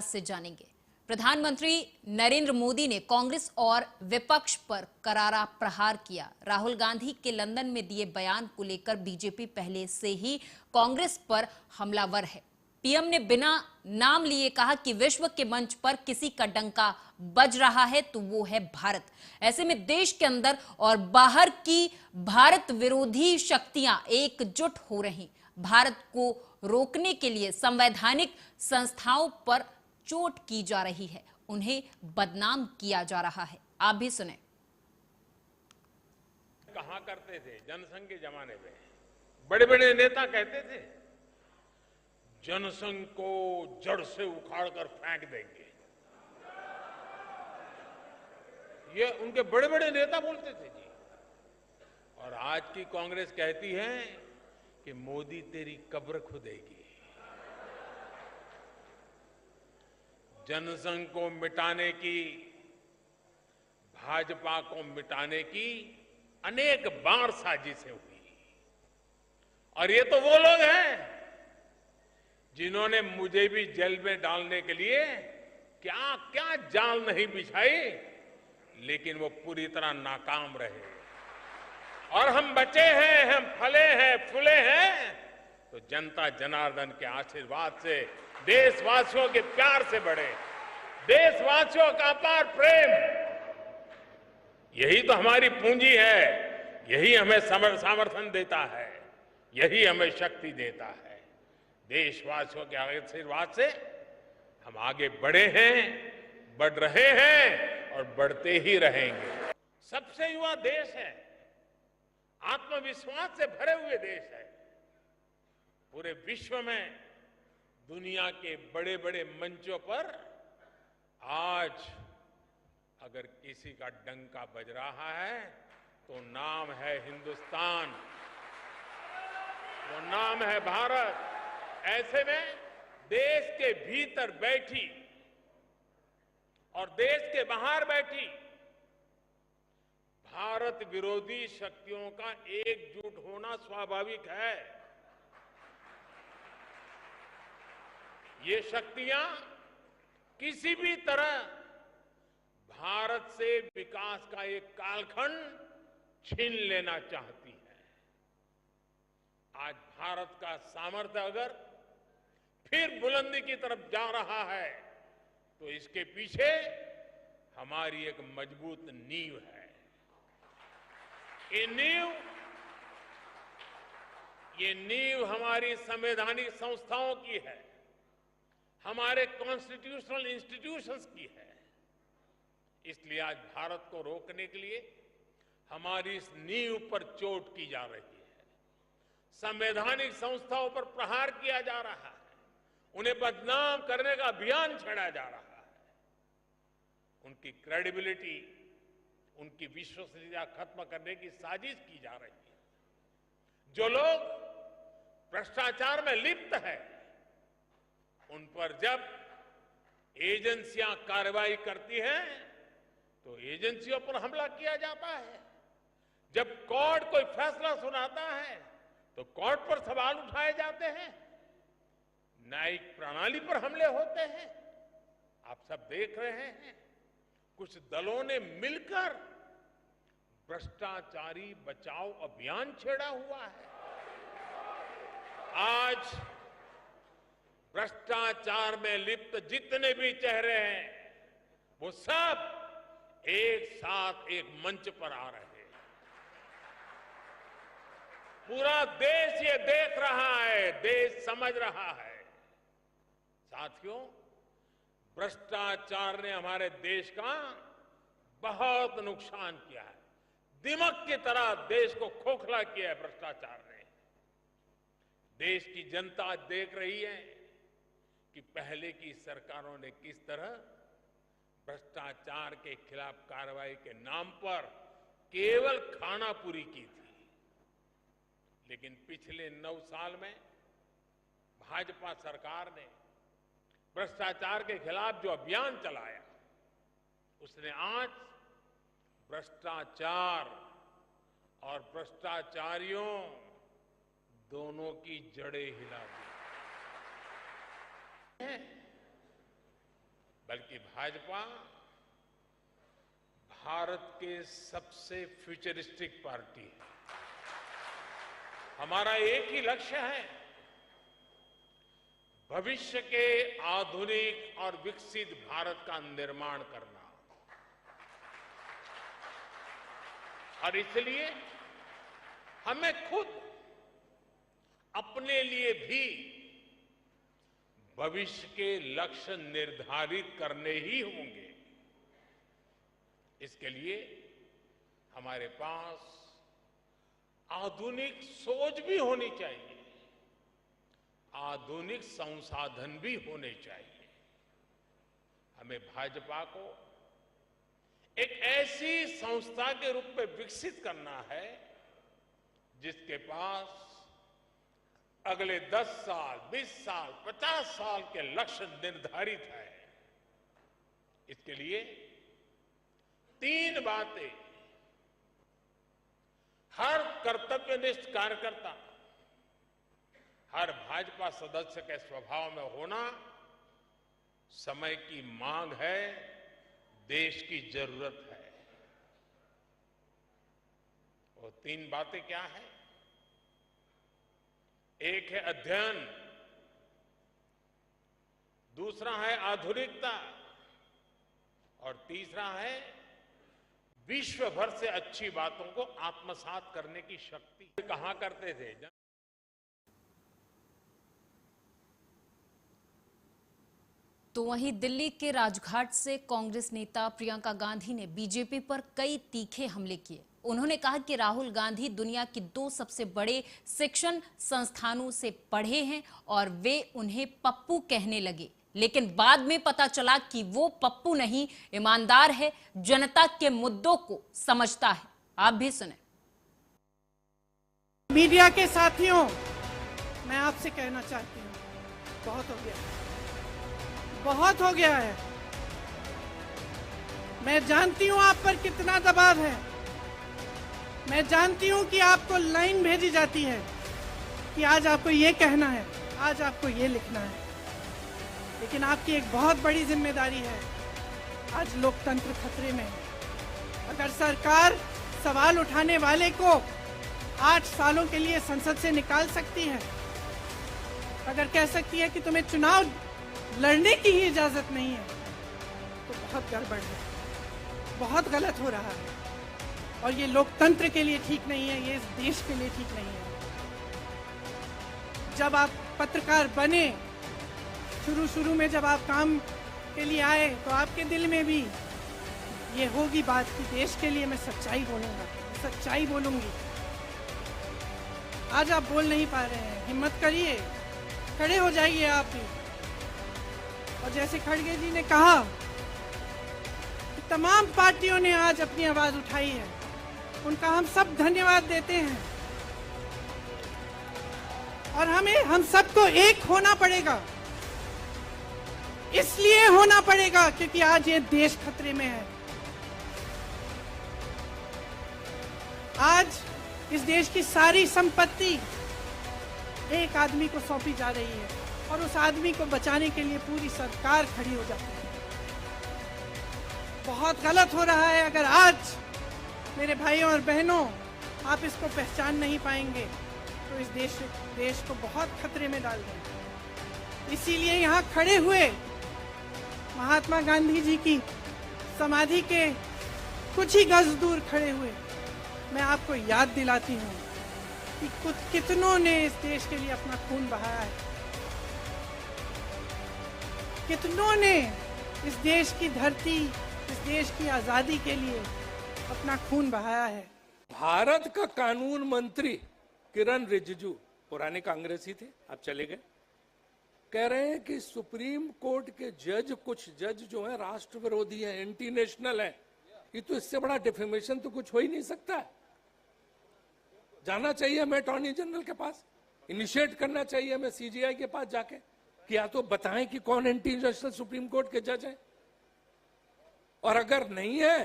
से जानेंगे। प्रधानमंत्री नरेंद्र मोदी ने कांग्रेस और विपक्ष पर करारा प्रहार किया। राहुल गांधी के लंदन में दिए बयान को लेकर बीजेपी पहले से ही कांग्रेस पर हमलावर है। पीएम ने बिना नाम लिए कहा कि विश्व के मंच पर किसी का डंका बज रहा है तो वो है भारत। ऐसे में देश के अंदर और बाहर की भारत विरोधी शक्तियां एकजुट हो रही। भारत को रोकने के लिए संवैधानिक संस्थाओं पर चोट की जा रही है, उन्हें बदनाम किया जा रहा है। आप भी सुने। कहा करते थे जनसंघ के जमाने में, बड़े बड़े नेता कहते थे जनसंघ को जड़ से उखाड़कर फेंक देंगे। ये उनके बड़े बड़े नेता बोलते थे जी। और आज की कांग्रेस कहती है कि मोदी तेरी कब्र खुदेगी। जनसंघ को मिटाने की, भाजपा को मिटाने की अनेक बार साजिशें हुई। और ये तो वो लोग हैं जिन्होंने मुझे भी जेल में डालने के लिए क्या क्या जाल नहीं बिछाई, लेकिन वो पूरी तरह नाकाम रहे। और हम बचे हैं, हम फले हैं, फूले हैं तो जनता जनार्दन के आशीर्वाद से, देशवासियों के प्यार से बढ़े, देशवासियों का अपार प्रेम, यही तो हमारी पूंजी है, यही हमें समर्थन देता है, यही हमें शक्ति देता है। देशवासियों के आशीर्वाद से हम आगे बढ़े हैं, बढ़ रहे हैं और बढ़ते ही रहेंगे। सबसे युवा देश है, आत्मविश्वास से भरे हुए देश है। पूरे विश्व में दुनिया के बड़े बड़े मंचों पर आज अगर किसी का डंका बज रहा है तो नाम है हिंदुस्तान, वो नाम है भारत। ऐसे में देश के भीतर बैठी और देश के बाहर बैठी भारत विरोधी शक्तियों का एकजुट होना स्वाभाविक है। ये शक्तियां किसी भी तरह भारत से विकास का एक कालखंड छीन लेना चाहती है। आज भारत का सामर्थ्य अगर फिर बुलंदी की तरफ जा रहा है तो इसके पीछे हमारी एक मजबूत नींव है। ये नींव हमारी संवैधानिक संस्थाओं की है, हमारे कॉन्स्टिट्यूशनल इंस्टीट्यूशंस की है। इसलिए आज भारत को रोकने के लिए हमारी इस नींव पर चोट की जा रही है, संवैधानिक संस्थाओं पर प्रहार किया जा रहा है, उन्हें बदनाम करने का अभियान छेड़ा जा रहा है, उनकी क्रेडिबिलिटी, उनकी विश्वसनीयता खत्म करने की साजिश की जा रही है। जो लोग भ्रष्टाचार में लिप्त है उन पर जब एजेंसियां कार्रवाई करती हैं तो एजेंसियों पर हमला किया जाता है। जब कोर्ट कोई फैसला सुनाता है तो कोर्ट पर सवाल उठाए जाते हैं, न्यायिक प्रणाली पर हमले होते हैं। आप सब देख रहे हैं कुछ दलों ने मिलकर भ्रष्टाचारी बचाओ अभियान छेड़ा हुआ है। आज भ्रष्टाचार में लिप्त जितने भी चेहरे हैं वो सब एक साथ एक मंच पर आ रहे हैं। पूरा देश ये देख रहा है, देश समझ रहा है। साथियों, भ्रष्टाचार ने हमारे देश का बहुत नुकसान किया है। दिमक की तरह देश को खोखला किया है भ्रष्टाचार ने। देश की जनता देख रही है कि पहले की सरकारों ने किस तरह भ्रष्टाचार के खिलाफ कार्रवाई के नाम पर केवल खानापुरी की थी। लेकिन पिछले 9 साल में भाजपा सरकार ने भ्रष्टाचार के खिलाफ जो अभियान चलाया, उसने आज भ्रष्टाचार और भ्रष्टाचारियों दोनों की जड़ें हिला दी। बल्कि भाजपा भारत के सबसे फ्यूचरिस्टिक पार्टी है। हमारा एक ही लक्ष्य है, भविष्य के आधुनिक और विकसित भारत का निर्माण करना। और इसलिए हमें खुद अपने लिए भी भविष्य के लक्ष्य निर्धारित करने ही होंगे। इसके लिए हमारे पास आधुनिक सोच भी होनी चाहिए, आधुनिक संसाधन भी होने चाहिए। हमें भाजपा को एक ऐसी संस्था के रूप में विकसित करना है जिसके पास अगले 10 साल, 20 साल, 50 साल के लक्ष्य निर्धारित है। इसके लिए 3 बातें हर कर्तव्यनिष्ठ कार्यकर्ता, हर भाजपा सदस्य के स्वभाव में होना समय की मांग है, देश की जरूरत है। वो 3 बातें क्या है? एक है अध्ययन, दूसरा है आधुनिकता और तीसरा है विश्व भर से अच्छी बातों को आत्मसात करने की शक्ति। कहा करते थे तो वहीं दिल्ली के राजघाट से कांग्रेस नेता प्रियंका गांधी ने बीजेपी पर कई तीखे हमले किए। उन्होंने कहा कि राहुल गांधी दुनिया की 2 सबसे बड़े शिक्षण संस्थानों से पढ़े हैं और वे उन्हें पप्पू कहने लगे, लेकिन बाद में पता चला कि वो पप्पू नहीं, ईमानदार है, जनता के मुद्दों को समझता है। आप भी सुने। मीडिया के साथियों, मैं आपसे कहना चाहती हूँ, बहुत हो गया, बहुत हो गया है। मैं जानती हूँ आप पर कितना दबाव है। मैं जानती हूँ कि आपको लाइन भेजी जाती है कि आज आपको ये कहना है, आज आपको ये लिखना है, लेकिन आपकी एक बहुत बड़ी जिम्मेदारी है। आज लोकतंत्र खतरे में है। अगर सरकार सवाल उठाने वाले को 8 सालों के लिए संसद से निकाल सकती है, अगर कह सकती है कि तुम्हें चुनाव लड़ने की ही इजाजत नहीं है, तो बहुत गड़बड़ है, बहुत गलत हो रहा है और ये लोकतंत्र के लिए ठीक नहीं है, ये इस देश के लिए ठीक नहीं है। जब आप पत्रकार बने, शुरू में जब आप काम के लिए आए, तो आपके दिल में भी ये होगी बात कि देश के लिए मैं सच्चाई बोलूंगा, सच्चाई बोलूंगी। आज आप बोल नहीं पा रहे हैं, हिम्मत करिए, खड़े हो जाइए आप भी। और जैसे खड़गे जी ने कहा कि तमाम पार्टियों ने आज अपनी आवाज उठाई है, उनका हम सब धन्यवाद देते हैं। और हम सबको एक होना पड़ेगा, इसलिए होना पड़ेगा क्योंकि आज ये देश खतरे में है। आज इस देश की सारी संपत्ति एक आदमी को सौंपी जा रही है और उस आदमी को बचाने के लिए पूरी सरकार खड़ी हो जाती है। बहुत गलत हो रहा है। अगर आज मेरे भाइयों और बहनों आप इसको पहचान नहीं पाएंगे तो इस देश को बहुत खतरे में डाल देंगे। इसीलिए यहाँ खड़े हुए महात्मा गांधी जी की समाधि के कुछ ही गज दूर खड़े हुए मैं आपको याद दिलाती हूँ कि कितनों ने इस देश के लिए अपना खून बहाया है, कितनों ने इस देश की धरती, इस देश की आजादी के लिए अपना खून बहाया है। भारत का कानून मंत्री किरण रिजिजू पुराने कांग्रेसी थे, अब चले गए, कह रहे हैं कि सुप्रीम कोर्ट के जज, कुछ जज जो हैं राष्ट्र विरोधी हैं, एंटी नेशनल हैं। ये तो इससे बड़ा डिफेमेशन तो कुछ हो ही नहीं सकता। जाना चाहिए हमें अटॉर्नी जनरल के पास, इनिशिएट करना चाहिए हमें सीजीआई के पास जाके कि या तो बताएं कि कौन एंटी नेशनल सुप्रीम कोर्ट के जज हैं, और अगर नहीं है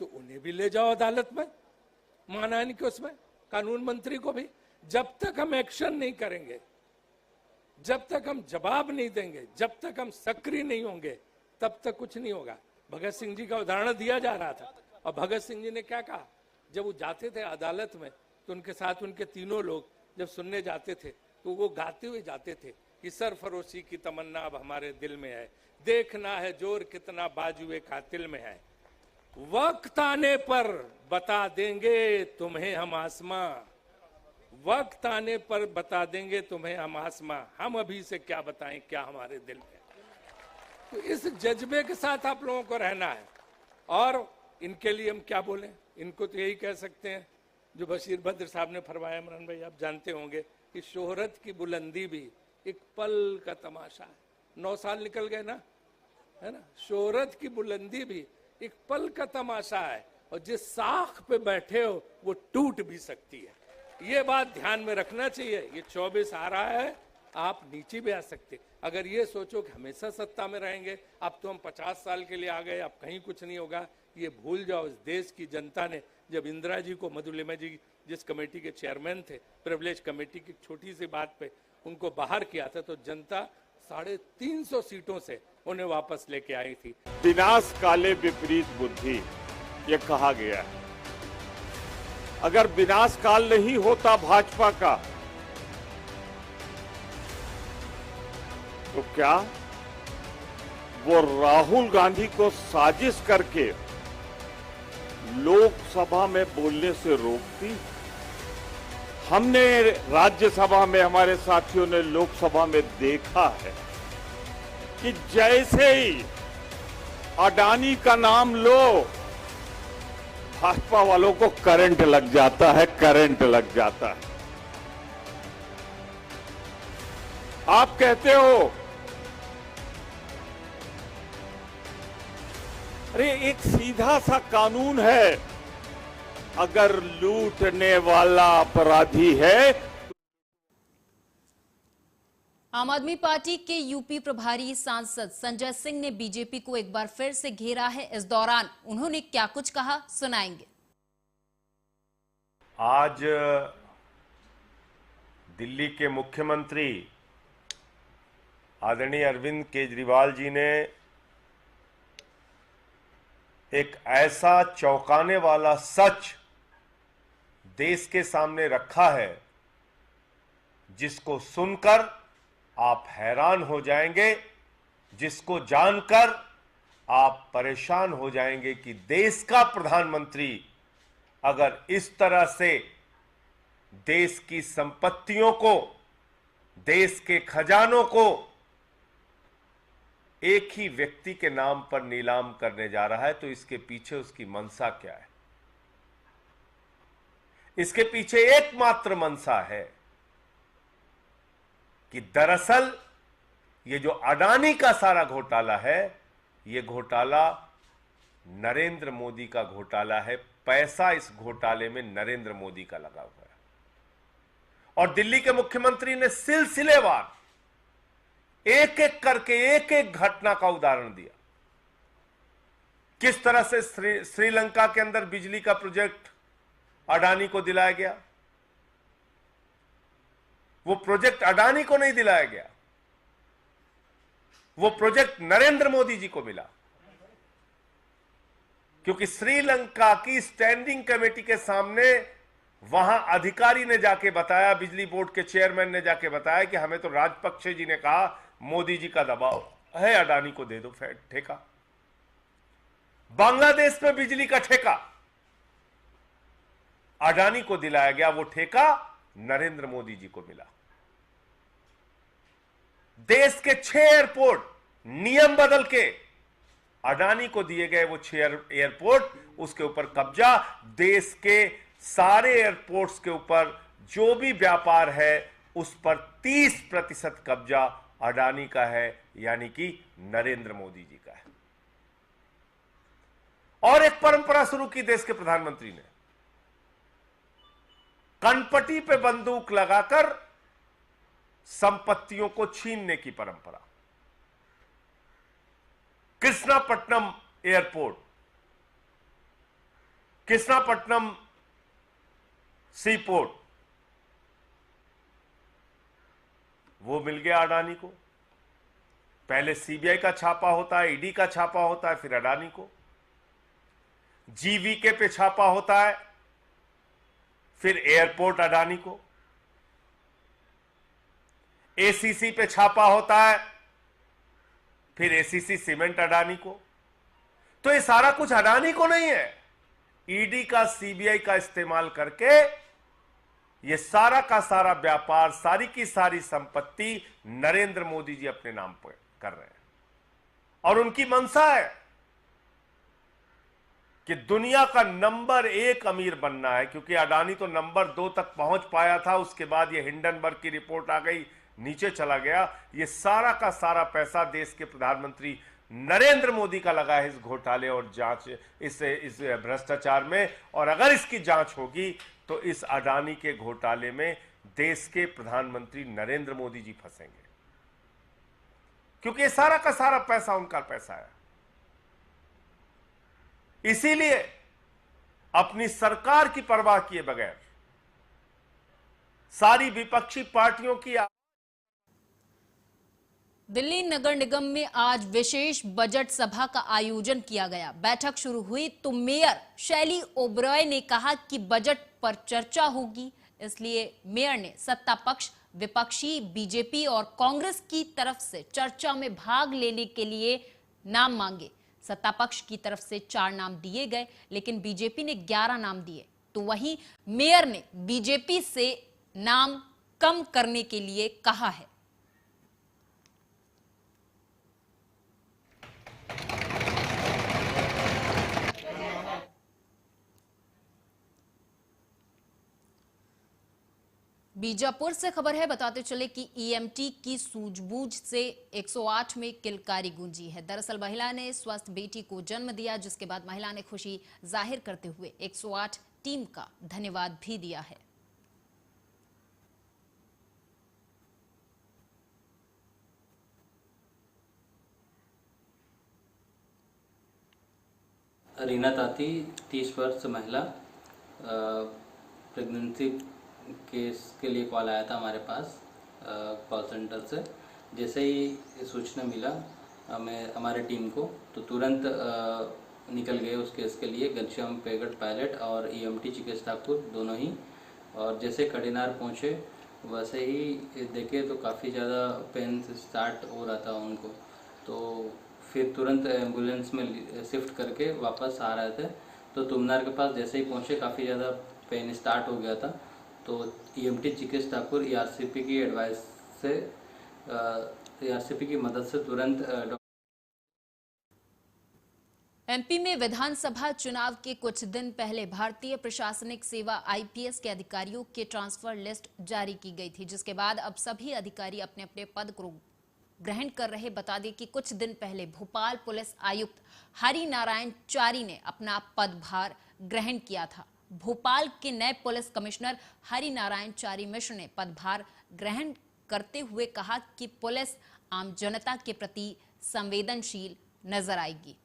तो उन्हें भी ले जाओ अदालत में, मानहानि के उसमें, कानून मंत्री को भी। जब तक हम एक्शन नहीं करेंगे, जब तक हम जवाब नहीं देंगे, जब तक हम सक्रिय नहीं होंगे, तब तक कुछ नहीं होगा। भगत सिंह जी का उदाहरण दिया जा रहा था, और भगत सिंह जी ने क्या कहा, जब वो जाते थे अदालत में तो उनके साथ उनके तीनों लोग जब सुनने जाते थे तो वो गाते हुए जाते थे कि सरफरोशी की तमन्ना अब हमारे दिल में है, देखना है जोर कितना बाजुए कातिल में है, वक्त आने पर बता देंगे तुम्हें हम आसमां, वक्त आने पर बता देंगे तुम्हें हम आसमां, हम अभी से क्या बताएं क्या हमारे दिल में। तो इस जज्बे के साथ आप लोगों को रहना है। और इनके लिए हम क्या बोलें, इनको तो यही कह सकते हैं जो बशीर बद्र साहब ने फरमाया, इमरान भाई आप जानते होंगे कि शोहरत की बुलंदी भी एक पल का तमाशा है। 9 साल निकल गए ना, है ना। शोहरत की बुलंदी भी एक पल का तमाशा है, और जिस साख पे बैठे हो वो टूट भी सकती है। ये बात ध्यान में रखना चाहिए। ये 24 आ रहा है, आप नीचे भी आ सकते। अगर ये सोचो कि हमेशा सत्ता में रहेंगे, अब तो हम 50 साल के लिए आ गए, अब कहीं कुछ नहीं होगा, ये भूल जाओ। इस देश की जनता ने जब इंदिरा जी को, मधुलिमा जी जिस कमेटी के चेयरमैन थे, प्रिविलेज कमेटी की छोटी सी बात पे उनको बाहर किया था, तो जनता 350 सीटों से उन्हें वापस लेके आई थी। विनाश काले विपरीत बुद्धि, ये कहा गया है। अगर विनाश काल नहीं होता भाजपा का, तो क्या वो राहुल गांधी को साजिश करके लोकसभा में बोलने से रोकती? हमने राज्यसभा में, हमारे साथियों ने लोकसभा में देखा है कि जैसे ही अडानी का नाम लो, भाजपा वालों को करंट लग जाता है, करंट लग जाता है। आप कहते हो अरे एक सीधा सा कानून है, अगर लूटने वाला अपराधी है। आम आदमी पार्टी के यूपी प्रभारी सांसद संजय सिंह ने बीजेपी को एक बार फिर से घेरा है। इस दौरान उन्होंने क्या कुछ कहा, सुनाएंगे। आज दिल्ली के मुख्यमंत्री आदरणीय अरविंद केजरीवाल जी ने एक ऐसा चौंकाने वाला सच देश के सामने रखा है जिसको सुनकर आप हैरान हो जाएंगे, जिसको जानकर आप परेशान हो जाएंगे कि देश का प्रधानमंत्री अगर इस तरह से देश की संपत्तियों को, देश के खजानों को एक ही व्यक्ति के नाम पर नीलाम करने जा रहा है, तो इसके पीछे उसकी मंशा क्या है? इसके पीछे एकमात्र मंशा है कि दरअसल ये जो अडानी का सारा घोटाला है, ये घोटाला नरेंद्र मोदी का घोटाला है। पैसा इस घोटाले में नरेंद्र मोदी का लगा हुआ है। और दिल्ली के मुख्यमंत्री ने सिलसिलेवार एक एक करके एक एक घटना का उदाहरण दिया। किस तरह से श्रीलंका के अंदर बिजली का प्रोजेक्ट अडानी को दिलाया गया। वो प्रोजेक्ट अडानी को नहीं दिलाया गया, वो प्रोजेक्ट नरेंद्र मोदी जी को मिला, क्योंकि श्रीलंका की स्टैंडिंग कमेटी के सामने वहां अधिकारी ने जाके बताया, बिजली बोर्ड के चेयरमैन ने जाके बताया कि हमें तो राजपक्षे जी ने कहा मोदी जी का दबाव है, अडानी को दे दो ठेका। बांग्लादेश में बिजली का ठेका अडानी को दिलाया गया, वो ठेका नरेंद्र मोदी जी को मिला। देश के 6 एयरपोर्ट नियम बदल के अडानी को दिए गए, वो 6 एयरपोर्ट, उसके ऊपर कब्जा। देश के सारे एयरपोर्ट्स के ऊपर जो भी व्यापार है उस पर 30% कब्जा अडानी का है, यानी कि नरेंद्र मोदी जी का है। और एक परंपरा शुरू की देश के प्रधानमंत्री ने, कनपटी पे बंदूक लगाकर संपत्तियों को छीनने की परंपरा। कृष्णापट्टनम एयरपोर्ट, कृष्णापट्टनम सीपोर्ट, वो मिल गया अडानी को। पहले सीबीआई का छापा होता है, ईडी का छापा होता है, फिर अडानी को। जीवीके पे छापा होता है, फिर एयरपोर्ट अडानी को। एसीसी पे छापा होता है, फिर एसीसी सीमेंट अडानी को। तो ये सारा कुछ अडानी को नहीं है, ईडी का, सीबीआई का इस्तेमाल करके ये सारा का सारा व्यापार, सारी की सारी संपत्ति नरेंद्र मोदी जी अपने नाम पर कर रहे हैं। और उनकी मंशा है कि दुनिया का नंबर 1 अमीर बनना है, क्योंकि अडानी तो नंबर 2 तक पहुंच पाया था, उसके बाद ये हिंडनबर्ग की रिपोर्ट आ गई, नीचे चला गया। ये सारा का सारा पैसा देश के प्रधानमंत्री नरेंद्र मोदी का लगा है इस घोटाले और जांच, इस भ्रष्टाचार में। और अगर इसकी जांच होगी तो इस अडानी के घोटाले में देश के प्रधानमंत्री नरेंद्र मोदी जी फंसेंगे, क्योंकि ये सारा का सारा पैसा उनका पैसा है। इसीलिए अपनी सरकार की परवाह किए बगैर सारी विपक्षी पार्टियों की दिल्ली नगर निगम में आज विशेष बजट सभा का आयोजन किया गया। बैठक शुरू हुई तो मेयर शैली ओबरॉय ने कहा कि बजट पर चर्चा होगी, इसलिए मेयर ने सत्ता पक्ष, विपक्षी बीजेपी और कांग्रेस की तरफ से चर्चा में भाग लेने के लिए नाम मांगे। सत्ता पक्ष की तरफ से 4 नाम दिए गए, लेकिन बीजेपी ने 11 नाम दिए। तो वहीं मेयर ने बीजेपी से नाम कम करने के लिए कहा है। बीजापुर से खबर है, बताते चले कि ईएमटी की सूझबूझ से 108 में किलकारी गूंजी है। दरअसल महिला ने स्वस्थ बेटी को जन्म दिया, जिसके बाद महिला ने खुशी जाहिर करते हुए 108 टीम का धन्यवाद भी दिया है। रीना ताती 30 वर्ष महिला, प्रेगनेंसी केस के लिए कॉल आया था हमारे पास कॉल सेंटर से। जैसे ही सूचना मिला हमारे टीम को, तो तुरंत निकल गए उस केस के लिए, घनश्याम पेगड़ पायलट और ईएमटी चिकेश ठाकुर दोनों ही। और जैसे कड़ीनार पहुँचे वैसे ही देखे तो काफ़ी ज़्यादा पेन स्टार्ट हो रहा था उनको, तो फिर तुरंत एम्बुलेंस में शिफ्ट करके वापस आ रहे थे। तो तुमनार के पास जैसे ही पहुँचे काफ़ी ज़्यादा पेन स्टार्ट हो गया था, तो ईएमटी चिकेश ठाकुर ईआरसीपी की एडवाइस से, ईआरसीपी की मदद से तुरंत एमपी में विधानसभा चुनाव के कुछ दिन पहले भारतीय प्रशासनिक सेवा आईपीएस के अधिकारियों के ट्रांसफर लिस्ट जारी की गई थी, जिसके बाद अब सभी अधिकारी अपने अपने पद को ग्रहण कर रहे। बता दें कि कुछ दिन पहले भोपाल पुलिस आयुक्त हरि नारायण चारी ने अपना पदभार ग्रहण किया था। भोपाल के नए पुलिस कमिश्नर हरि नारायण चारी मिश्र ने पदभार ग्रहण करते हुए कहा कि पुलिस आम जनता के प्रति संवेदनशील नजर आएगी।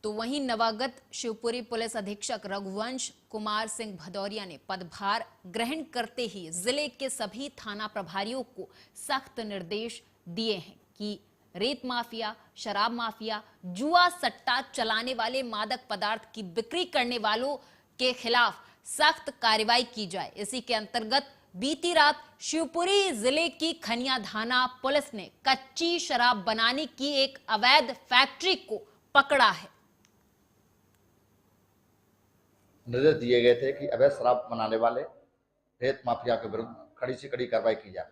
तो वहीं नवागत शिवपुरी पुलिस अधीक्षक रघुवंश कुमार सिंह भदौरिया ने पदभार ग्रहण करते ही जिले के सभी थाना प्रभारियों को सख्त निर्देश दिए हैं कि रेत माफिया, शराब माफिया, जुआ सट्टा चलाने वाले, मादक पदार्थ की बिक्री करने वालों के खिलाफ सख्त कार्रवाई की जाए। इसी के अंतर्गत बीती रात शिवपुरी जिले की खनिया थाना पुलिस ने कच्ची शराब बनाने की एक अवैध फैक्ट्री को पकड़ा है। निर्देश दिए गए थे कि अवैध शराब बनाने वाले रेत माफिया के विरुद्ध कड़ी से कड़ी कार्रवाई की जाए।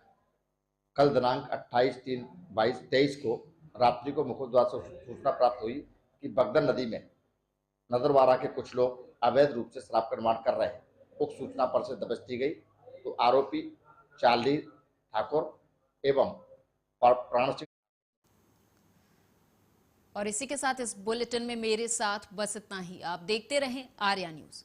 कल दिनांक 28/3/22 को रात्रि को मुख्यद्वार से सूचना प्राप्त हुई कि बगदन नदी में नदरवारा के कुछ लोग अवैध रूप से शराब का निर्माण कर रहे हैं। उक्त सूचना पर से दबिश दी गई, तो आरोपी चार्ली ठाकुर एवं प्राण सिंह। और इसी के साथ इस बुलेटिन में मेरे साथ बस इतना ही। आप देखते रहें आर्या न्यूज।